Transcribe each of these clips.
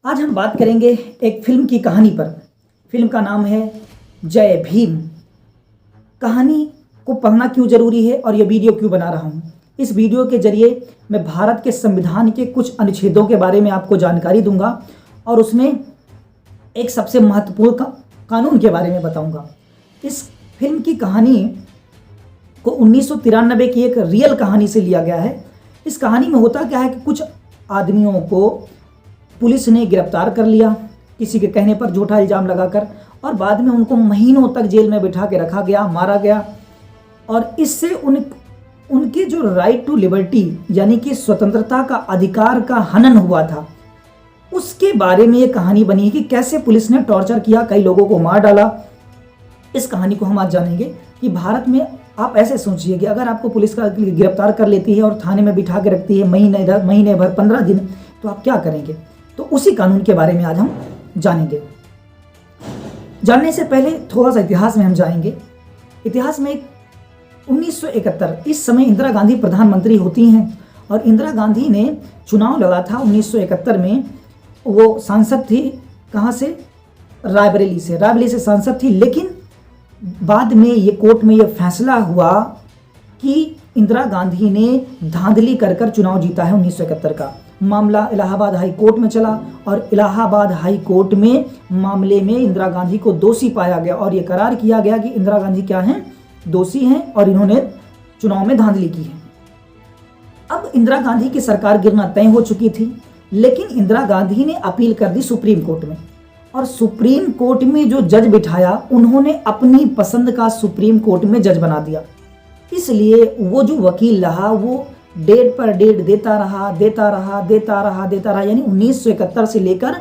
आज हम बात करेंगे एक फिल्म की कहानी पर। फिल्म का नाम है जय भीम। कहानी को पढ़ना क्यों ज़रूरी है और ये वीडियो क्यों बना रहा हूँ। इस वीडियो के जरिए मैं भारत के संविधान के कुछ अनुच्छेदों के बारे में आपको जानकारी दूंगा और उसमें एक सबसे महत्वपूर्ण कानून के बारे में बताऊंगा। इस फिल्म की कहानी को 1993 की एक रियल कहानी से लिया गया है। इस कहानी में होता क्या है कि कुछ आदमियों को पुलिस ने गिरफ्तार कर लिया किसी के कहने पर झूठा इल्ज़ाम लगाकर, और बाद में उनको महीनों तक जेल में बिठा के रखा गया, मारा गया। और इससे उनके जो राइट टू लिबर्टी यानी कि स्वतंत्रता का अधिकार का हनन हुआ था, उसके बारे में ये कहानी बनी है कि कैसे पुलिस ने टॉर्चर किया, कई लोगों को मार डाला। इस कहानी को हम आज जानेंगे कि भारत में आप ऐसे सोचिए कि अगर आपको पुलिस का गिरफ्तार कर लेती है और थाने में बिठा के रखती है महीने भर 15 दिन, तो आप क्या करेंगे। तो उसी कानून के बारे में आज हम जानेंगे। जानने से पहले थोड़ा सा इतिहास में हम जाएंगे। इतिहास में 1971 इस समय इंदिरा गांधी प्रधानमंत्री होती हैं और इंदिरा गांधी ने चुनाव लड़ा था 1971 में। वो सांसद थी कहाँ से, रायबरेली से सांसद थी। लेकिन बाद में ये कोर्ट में ये फैसला हुआ कि इंदिरा गांधी ने धांधली कर चुनाव जीता है। 1971 का मामला इलाहाबाद हाई कोर्ट में चला और इलाहाबाद हाई कोर्ट में मामले में इंदिरा गांधी को दोषी पाया गया और ये करार किया गया कि इंदिरा गांधी क्या हैं, दोषी हैं और इन्होंने चुनाव में धांधली की है। अब इंदिरा गांधी की सरकार गिरना तय हो चुकी थी, लेकिन इंदिरा गांधी ने अपील कर दी सुप्रीम कोर्ट में, और सुप्रीम कोर्ट में जो जज बिठाया उन्होंने अपनी पसंद का सुप्रीम कोर्ट में जज बना दिया। इसलिए वो जो वकील रहा वो डेट पर डेट देता रहा, यानी 1971 से लेकर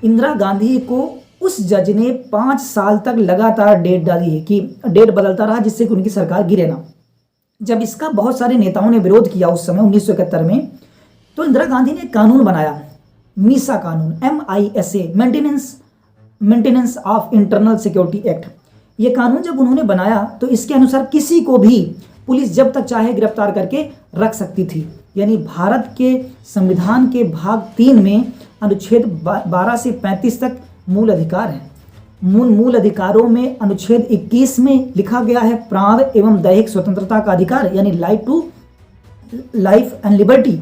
इंदिरा गांधी को उस जज ने 5 साल तक लगातार डेट डाली है कि डेट बदलता रहा, जिससे कि उनकी सरकार गिरे ना। जब इसका बहुत सारे नेताओं ने विरोध किया उस समय 1971 में, तो इंदिरा गांधी ने कानून बनाया, मीसा कानून, MISA, maintenance of internal security act. ये कानून जब उन्होंने बनाया तो इसके अनुसार किसी को भी पुलिस जब तक चाहे गिरफ्तार करके रख सकती थी। यानी भारत के संविधान के भाग 3 में अनुच्छेद 12 से 35 तक मूल अधिकार है। मूल अधिकारों में अनुच्छेद 21 में लिखा गया है प्राण एवं दैहिक स्वतंत्रता का अधिकार, यानी लाइफ एंड लिबर्टी।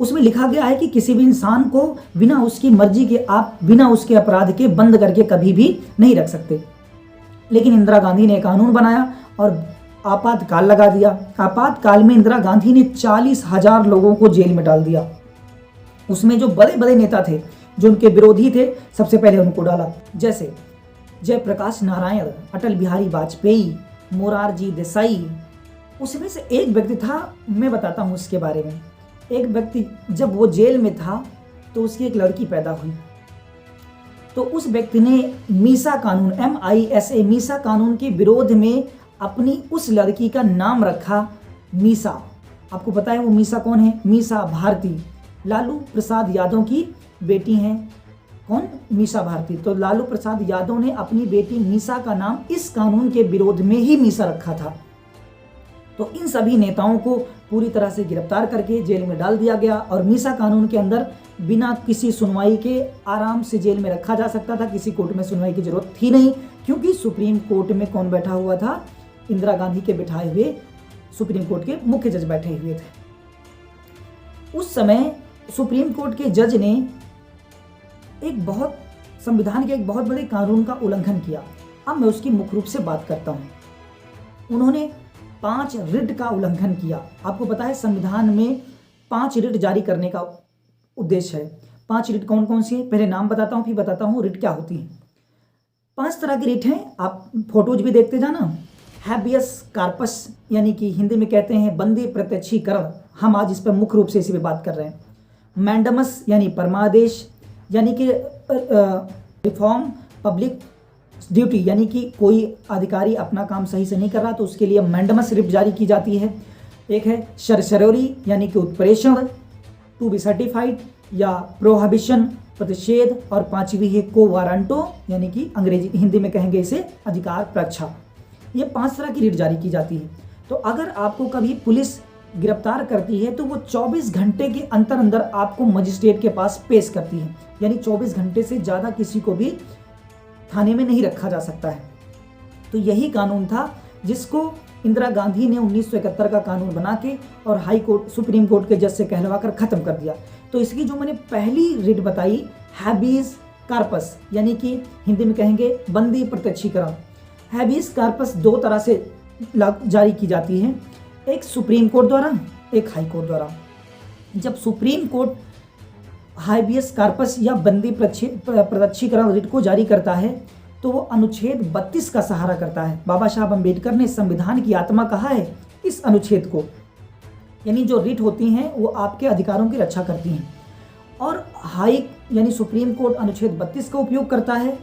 उसमें लिखा गया है कि किसी भी इंसान को बिना उसकी मर्जी के आप बिना उसके अपराध के बंद करके कभी भी नहीं रख सकते। लेकिन इंदिरा गांधी ने कानून बनाया और आपातकाल लगा दिया। आपातकाल में इंदिरा गांधी ने 40,000 लोगों को जेल में डाल दिया। उसमें जो बड़े बड़े नेता थे, जो उनके विरोधी थे, सबसे पहले उनको डाला, जैसे जयप्रकाश नारायण, अटल बिहारी वाजपेयी, मोरारजी देसाई। उसमें से एक व्यक्ति था, मैं बताता हूँ उसके बारे में। एक व्यक्ति जब वो जेल में था तो उसकी एक लड़की पैदा हुई, तो उस व्यक्ति ने मीसा कानून, MISA, मीसा कानून के विरोध में अपनी उस लड़की का नाम रखा मीसा। आपको पता है वो मीसा कौन है? मीसा भारती, लालू प्रसाद यादव की बेटी हैं। कौन? मीसा भारती। तो लालू प्रसाद यादव ने अपनी बेटी मीसा का नाम इस कानून के विरोध में ही मीसा रखा था। तो इन सभी नेताओं को पूरी तरह से गिरफ्तार करके जेल में डाल दिया गया और मीसा कानून के अंदर बिना किसी सुनवाई के आराम से जेल में रखा जा सकता था। किसी कोर्ट में सुनवाई की जरूरत थी नहीं, क्योंकि सुप्रीम कोर्ट में कौन बैठा हुआ था? इंदिरा गांधी के बिठाए हुए सुप्रीम कोर्ट के मुख्य जज बैठे हुए थे। उस समय सुप्रीम कोर्ट के जज ने संविधान के एक बहुत बड़े कानून का उल्लंघन किया। अब मैं उसकी मुख्य रूप से बात करता हूं। उन्होंने 5 रिट का उल्लंघन किया। आपको पता है संविधान में 5 रिट जारी करने का उद्देश्य है। 5 रिट कौन कौन सी है? पहले नाम बताता हूँ, फिर बताता हूँ रिट क्या होती है। 5 तरह की रिट हैं, आप फोटोज भी देखते जाना। हैबियस कार्पस, यानी कि हिंदी में कहते हैं बंदी प्रत्यक्षीकरण, हम आज इस पर मुख्य रूप से इसी पे बात कर रहे हैं। मैंडमस यानी परमादेश, यानी कि रिफॉर्म पब्लिक ड्यूटी, यानी कि कोई अधिकारी अपना काम सही से नहीं कर रहा तो उसके लिए मैंडमस रिट जारी की जाती है। एक है सरसरोरी, यानी कि उत्प्रेषण, टू बी सर्टिफाइड या प्रोहिबिशन, प्रतिषेध, और 5वीं है को वारंटो, यानी कि हिंदी में कहेंगे इसे अधिकार प्रक्षा। ये 5 तरह की रिट जारी की जाती है। तो अगर आपको कभी पुलिस गिरफ्तार करती है तो वो 24 घंटे के अंदर अंदर आपको मजिस्ट्रेट के पास पेश करती है, यानी 24 घंटे से ज़्यादा किसी को भी थाने में नहीं रखा जा सकता है। तो यही कानून था जिसको इंदिरा गांधी ने 1971 का कानून बना के और हाई कोर्ट सुप्रीम कोर्ट के जज से कहलवा कर ख़त्म कर दिया। तो इसकी जो मैंने पहली रिट बताई, हैबीज कार्पस, यानी कि हिंदी में कहेंगे बंदी प्रत्यक्षीकरण। हैबीज कार्पस दो तरह से जारी की जाती है, एक सुप्रीम कोर्ट द्वारा, एक हाई कोर्ट द्वारा। जब सुप्रीम कोर्ट हैबियस कार्पस या बंदी प्रत्यक्षीकरण रिट को जारी करता है तो वो अनुच्छेद 32 का सहारा करता है। बाबा साहब अम्बेडकर ने संविधान की आत्मा कहा है इस अनुच्छेद को, यानी जो रिट होती हैं वो आपके अधिकारों की रक्षा करती हैं। और हाई यानी सुप्रीम कोर्ट अनुच्छेद 32 का उपयोग करता है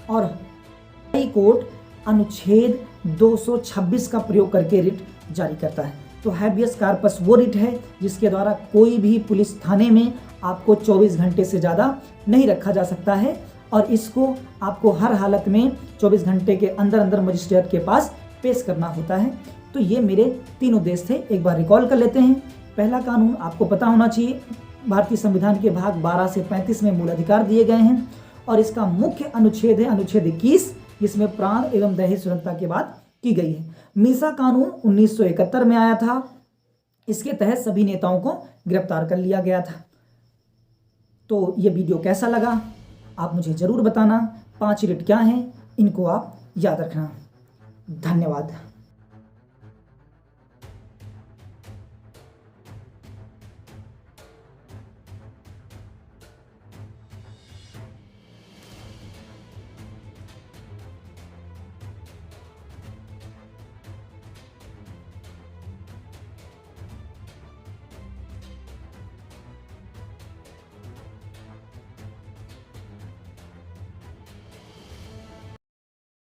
और हाई कोर्ट अनुच्छेद 226 का प्रयोग करके रिट जारी करता है। तो हैबियस कार्पस वो रिट है जिसके द्वारा कोई भी पुलिस थाने में आपको 24 घंटे से ज़्यादा नहीं रखा जा सकता है और इसको आपको हर हालत में 24 घंटे के अंदर अंदर मजिस्ट्रेट के पास पेश करना होता है। तो ये मेरे तीन उद्देश्य थे, एक बार रिकॉल कर लेते हैं। पहला कानून आपको पता होना चाहिए, भारतीय संविधान के भाग 12 से 35 में मूल अधिकार दिए गए हैं और इसका मुख्य अनुच्छेद है अनुच्छेद 21, जिसमें प्राण एवं दैहिक स्वतंत्रता की बात की गई है। मीसा कानून 1971 में आया था, इसके तहत सभी नेताओं को गिरफ्तार कर लिया गया था। तो ये वीडियो कैसा लगा आप मुझे ज़रूर बताना। 5 रिट क्या हैं इनको आप याद रखना। धन्यवाद।